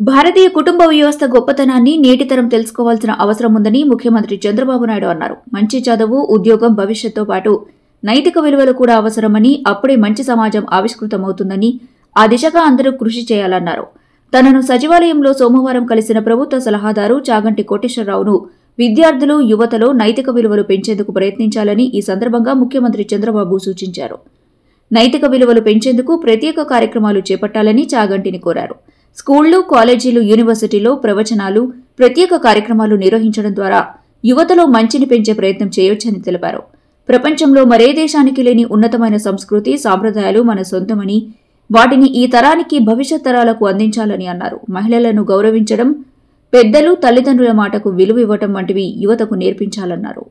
భారతీయ కుటుంబ వ్యవస్థ గొప్పతనాన్ని నేటి తరం తెలుసుకోవాల్సిన అవసరం ఉందని ముఖ్యమంత్రి చంద్రబాబు నాయుడు అన్నారు. మంచి చదువు, ఉద్యోగం, భవిష్యత్తుతో పాటు నైతిక విలువలు కూడా అవసరమని, అప్పుడే మంచి సమాజం ఆవిష్కృతమవుతుందని, ఆ దిశగా అందరూ కృషి చేయాలన్నారు. తనను సచివాలయంలో సోమవారం కలిసిన ప్రభుత్వ సలహాదారు చాగంటి కోటేశ్వరరావును విద్యార్థులు, యువతలో నైతిక విలువలు పెంచేందుకు ప్రయత్నించాలని ఈ సందర్భంగా ముఖ్యమంత్రి చంద్రబాబు సూచించారు. నైతిక విలువలు పెంచేందుకు ప్రత్యేక కార్యక్రమాలు చేపట్టాలని చాగంటిని కోరారు. స్కూళ్లు, కాలేజీలు, యూనివర్సిటీలో ప్రవచనాలు, ప్రత్యేక కార్యక్రమాలు నిర్వహించడం ద్వారా యువతలో మంచిని పెంచే ప్రయత్నం చేయొచ్చని తెలిపారు. ప్రపంచంలో మరే దేశానికి లేని ఉన్నతమైన సంస్కృతి, సాంప్రదాయాలు మన సొంతమని, వాటిని ఈ తరానికి, భవిష్యత్ తరాలకు అందించాలని అన్నారు. మహిళలను గౌరవించడం, పెద్దలు, తల్లిదండ్రుల మాటకు విలువ ఇవ్వటం వంటివి యువతకు నేర్పించాలన్నారు.